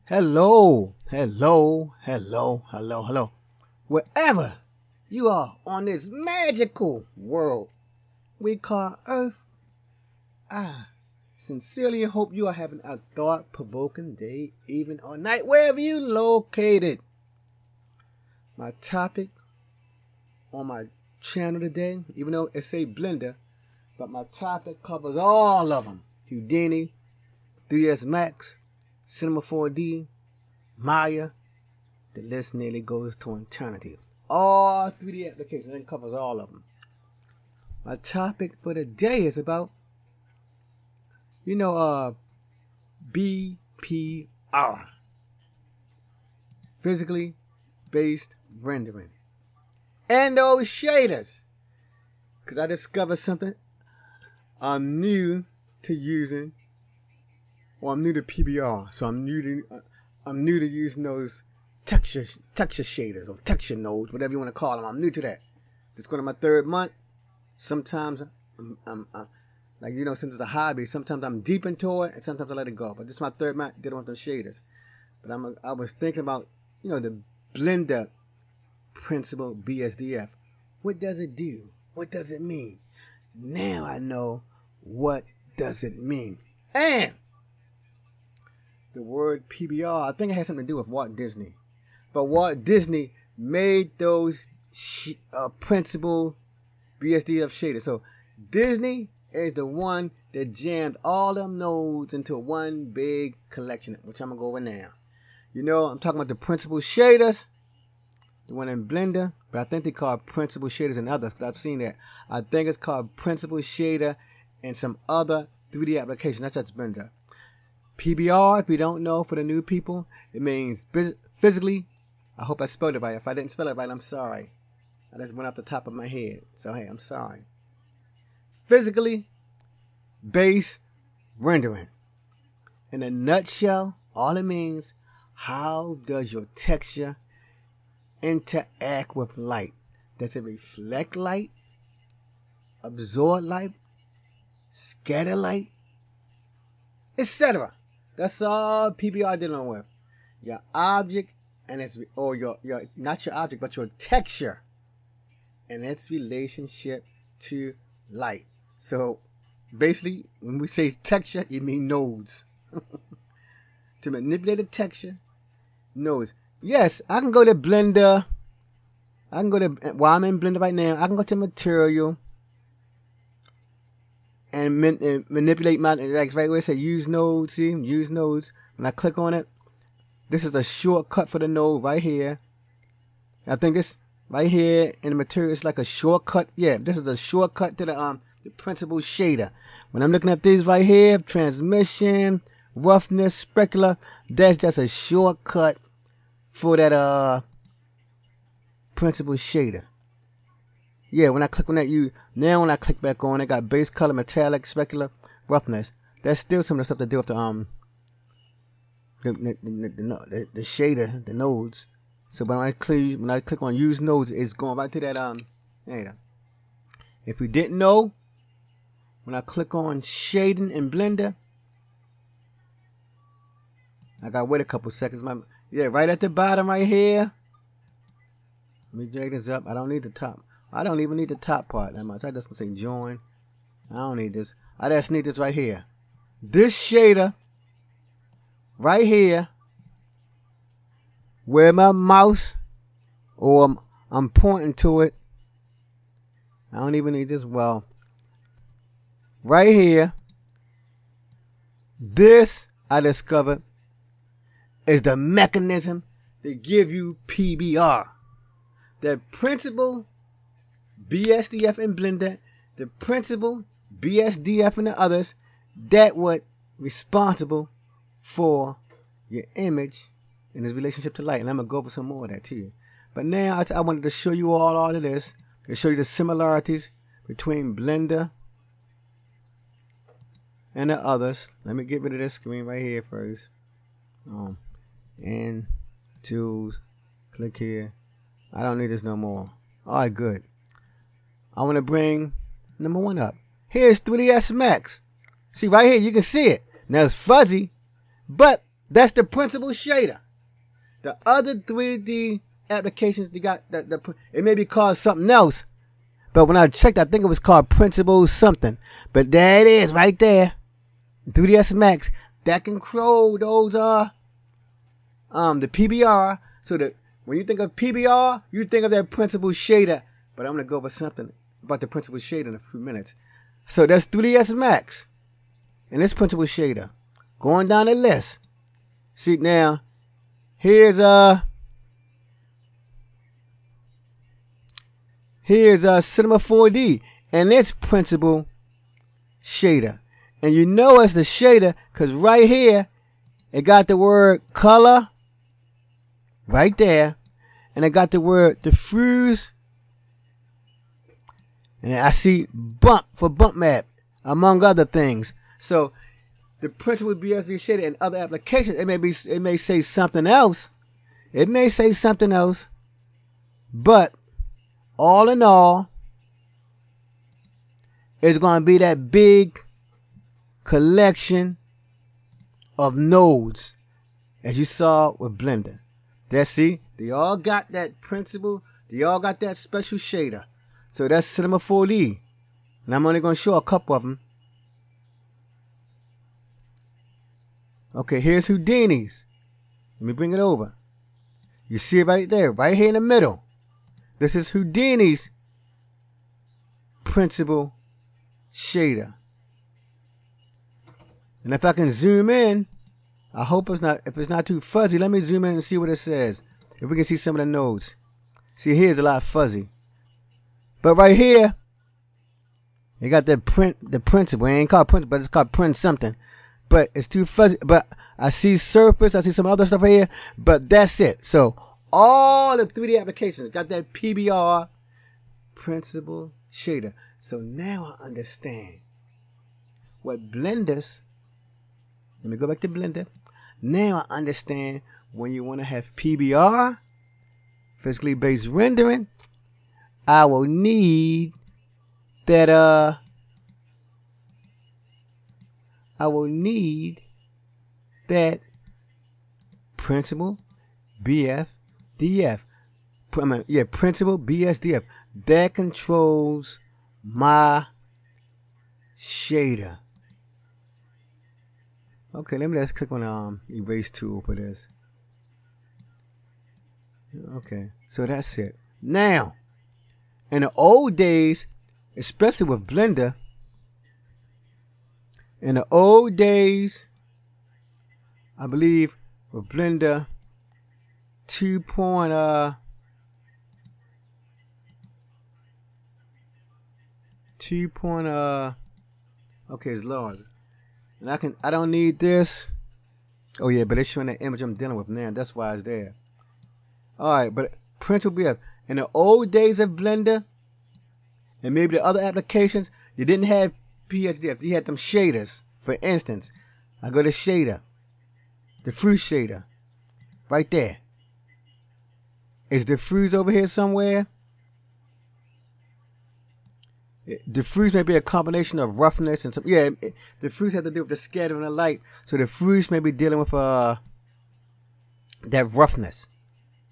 Hello, hello, hello, hello, hello. Wherever you are on this magical world we call Earth, I sincerely hope you are having a thought-provoking day, evening, or night, wherever you located. My topic on my channel today, even though it say Blender, but my topic covers all of them. Houdini, 3ds Max, Cinema 4D, Maya, the list nearly goes to eternity. All 3D applications, it covers all of them. My topic for the day is about, BPR, physically based rendering. And those shaders, because I discovered something I'm new to using, or I'm new to PBR, so I'm new to using those texture shaders or texture nodes, whatever you want to call them. I'm new to that. It's going to my third month. Sometimes I'm since it's a hobby, sometimes I'm deep into it and sometimes I let it go. But this is my third month dealing with those shaders. But I was thinking about the Blender Principled BSDF. What does it do? What does it mean? Now I know what does it mean. And the word PBR, I think it has something to do with Walt Disney. But Walt Disney made those Principled BSDF shaders. So Disney is the one that jammed all them nodes into one big collection, which I'm going to go over now. I'm talking about the Principled shaders, the one in Blender, but I think they call Principled shaders and others, because I've seen that. I think it's called Principled shader and some other 3D application. That's just Blender. PBR, if you don't know, for the new people, it means physically. I hope I spelled it right. If I didn't spell it right, I'm sorry. I just went off the top of my head. So, hey, I'm sorry. Physically based rendering. In a nutshell, all it means, how does your texture interact with light? Does it reflect light? Absorb light? Scatter light? Etc. That's all PBR dealing with. Your object and its, or your not your object, but your texture and its relationship to light. So basically, when we say texture, you mean nodes. To manipulate the texture, nodes. Yes, I can go to Blender. I'm in Blender right now. I can go to Material and manipulate my, like right where it says use nodes. See, use nodes. When I click on it, this is a shortcut for the node right here. I think this right here in the material is like a shortcut. Yeah, this is a shortcut to the Principled shader. When I'm looking at these right here, transmission, roughness, specular, that's just a shortcut for that Principled shader. Yeah, when I click on that, when I click back on, it got base color, metallic, specular, roughness. That's still some of the stuff to do with the shader, the nodes. So when I click on use nodes, it's going right to that shader. If you didn't know, when I click on shading in Blender, I gotta wait a couple seconds. Right at the bottom right here. Let me drag this up. I don't need the top. I don't even need the top part that much. I just gonna say join. I don't need this. I just need this right here. This shader right here, where my mouse or I'm pointing to it. I don't even need this. Well, right here, this I discovered is the mechanism to give you PBR. The Principled BSDF in Blender, the Principled BSDF and the others, that was responsible for your image and its relationship to light. And I'm going to go over some more of that too. But now I wanted to show you all of this, to show you the similarities between Blender and the others. Let me get rid of this screen right here first. And tools, click here. I don't need this no more. Alright, good. I want to bring number 1 up. Here's 3ds Max. See right here, you can see it. Now it's fuzzy, but That's the Principled shader. The other 3D applications you got, it may be called something else, but when I checked, I think it was called Principled something. But there it is, right there, 3ds Max. That control those the PBR. So that when you think of PBR, you think of that Principled shader. But I'm gonna go over something about the Principled shader in a few minutes. So that's 3ds Max, and this Principled shader. Going down the list. See now, here's Cinema 4D, and it's Principled shader. And you know it's the shader because right here it got the word color right there, and it got the word diffuse, and I see bump for bump map among other things. So the Principled BSDF shader and other applications, it may say something else. It may say something else, but all in all, it's going to be that big collection of nodes, as you saw with Blender. See, they all got that Principled, they all got that special shader. So that's Cinema 4D, and I'm only going to show a couple of them. Okay, here's Houdini's. Let me bring it over. You see it right there, right here in the middle. This is Houdini's Principled shader. And if I can zoom in, I hope it's not, if it's not too fuzzy, let me zoom in and see what it says. If we can see some of the nodes. See, here's a lot fuzzy. But right here, you got the Principled. It ain't called Principled, but it's called print something. But it's too fuzzy. But I see surface, I see some other stuff right here, but that's it. So all the 3D applications got that PBR Principled shader. So now I understand what Blender's. Let me go back to Blender. Now I understand when you want to have PBR, physically based rendering, I will need that Principled BSDF. Principled BSDF. That controls my shader. Okay, let me just click on erase tool for this. Okay, so that's it. Now, in the old days, especially with Blender, in the old days, I believe with Blender 2. Okay, it's large. And I don't need this. Oh yeah, but it's showing the image I'm dealing with now. That's why it's there. Alright, but Principled BSDF. In the old days of Blender, and maybe the other applications, you didn't have BSDF. You had them shaders. For instance, I go to shader. The diffuse shader. Right there. Is diffuse over here somewhere? Diffuse may be a combination of roughness and some. Yeah, diffuse has to do with the scattering of light. So diffuse may be dealing with that roughness.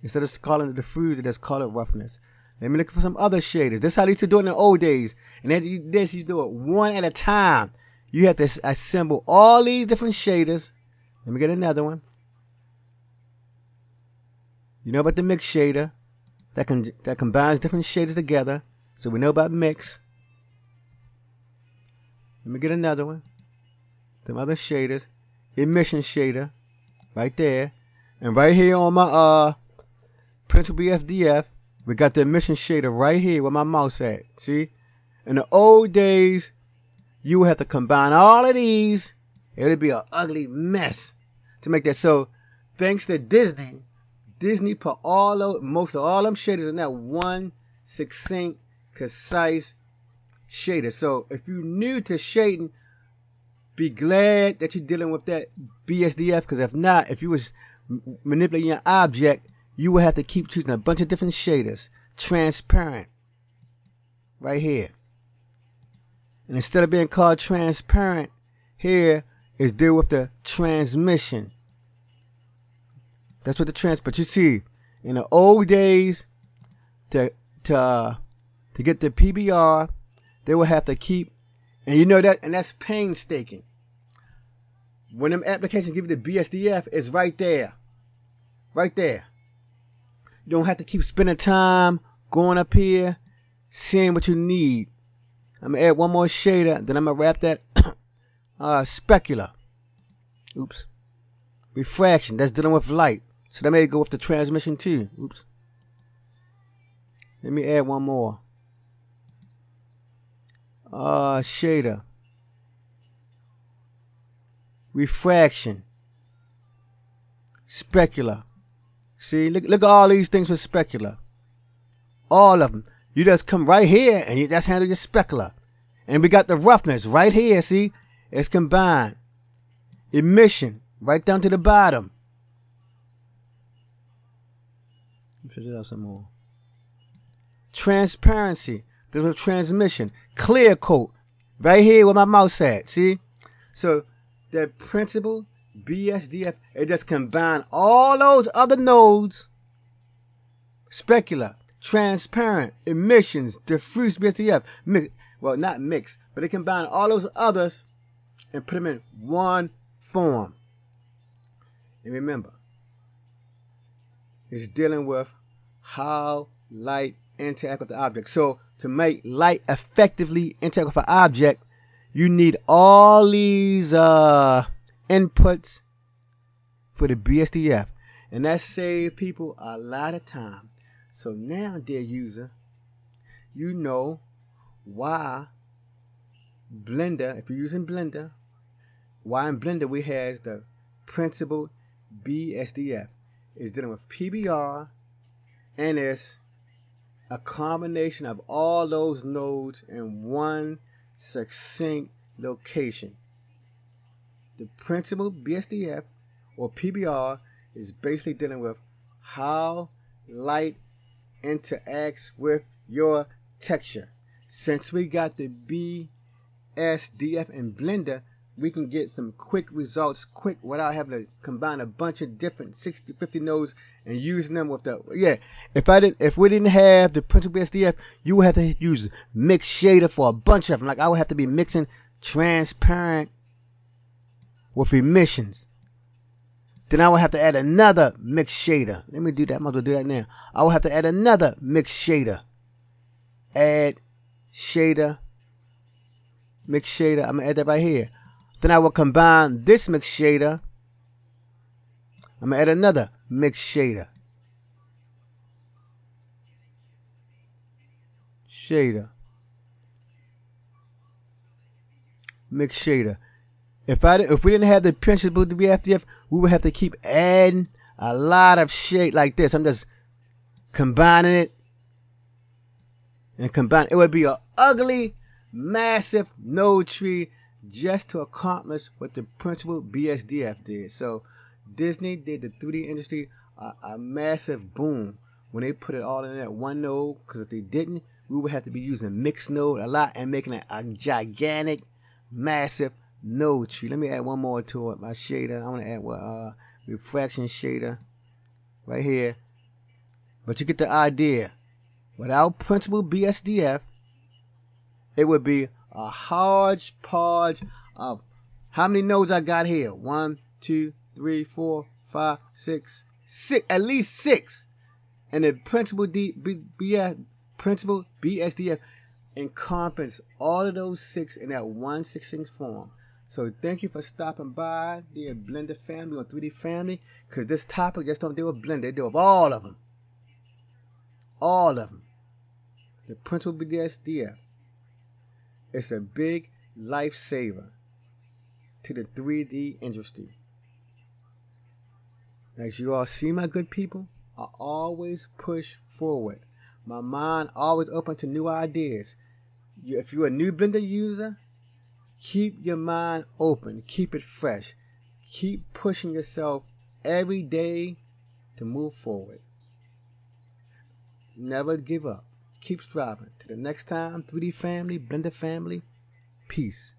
Instead of calling it diffuse, just call it roughness. Let me look for some other shaders. This is how they used to do it in the old days. And then you do it one at a time. You have to assemble all these different shaders. Let me get another one. You know about the mix shader that combines different shaders together. So we know about mix. Let me get another one. Some other shaders. Emission Shader. Right there. And right here on my Principled BSDF, we got the Emission Shader right here where my mouse at. See? In the old days, you would have to combine all of these. It would be an ugly mess to make that. So, thanks to Disney put most of all them shaders in that one succinct, concise shader. So if you're new to shading, be glad that you're dealing with that BSDF, because if not, if you was manipulating your object, you would have to keep choosing a bunch of different shaders. Transparent. Right here. And instead of being called transparent, here is deal with the transmission. That's what but you see, in the old days, to get the PBR, they will have to keep, and you know that, and that's painstaking. When them applications give you the BSDF, it's right there. Right there. You don't have to keep spending time going up here, seeing what you need. I'm going to add one more shader, then I'm going to wrap that specular. Oops. Refraction, that's dealing with light. So that may go with the transmission too. Oops. Let me add one more. Shader. Refraction. Specular. See, look at all these things with specular. All of them. You just come right here and you just handle your specular. And we got the roughness right here, see? It's combined. Emission, right down to the bottom. Let me show you some more. Transparency, the little transmission. Clear coat, right here where my mouse at, see? So, the Principled BSDF, it just combine all those other nodes. Specular, transparent, emissions, diffuse BSDF. Well, not mix, but they combine all those others and put them in one form. And remember, it's dealing with how light interact with the object. So to make light effectively interact with an object, you need all these inputs for the BSDF. And that saves people a lot of time. So now, dear user, you know why Blender, if you're using Blender, why in Blender we has the Principled BSDF. It's dealing with PBR, and it's a combination of all those nodes in one succinct location. The Principled BSDF or PBR is basically dealing with how light interacts with your texture. Since we got the BSDF in Blender, we can get some quick results quick without having to combine a bunch of different 60, 50 nodes and using them with the, if we didn't have the Principled BSDF, you would have to use Mix Shader for a bunch of them. Like I would have to be mixing transparent with emissions. Then I would have to add another Mix Shader. Let me do that. I might as well do that now. I would have to add another Mix Shader. Add shader. Mix Shader. I'm going to add that right here. Then I will combine this Mix Shader. I'm going to add another Mix Shader. Shader. Mix Shader. If we didn't have the Principled BSDF, we would have to keep adding a lot of shade like this. I'm just combining it and combine. It would be an ugly, massive node tree just to accomplish what the Principled BSDF did. So Disney did the 3D industry a massive boom when they put it all in that one node. Because if they didn't, we would have to be using mixed node a lot and making it a gigantic, massive node tree. Let me add one more to it. My shader. I want to add refraction shader right here. But you get the idea. Without Principled BSDF, it would be a hodgepodge of how many nodes I got here? 1, 2, 3, 4, 5, 6, at least 6. And the Principled BSDF encompasses all of those 6 in that one succinct form. So thank you for stopping by, dear Blender family or 3D family, because this topic just don't deal with Blender, it deal with all of them. All of them. The Principled BSDF. It's a big lifesaver to the 3D industry. As you all see, my good people, I always push forward. My mind always open to new ideas. If you're a new Blender user, keep your mind open. Keep it fresh. Keep pushing yourself every day to move forward. Never give up. Keep striving. Till the next time, 3D family, Blender family, peace.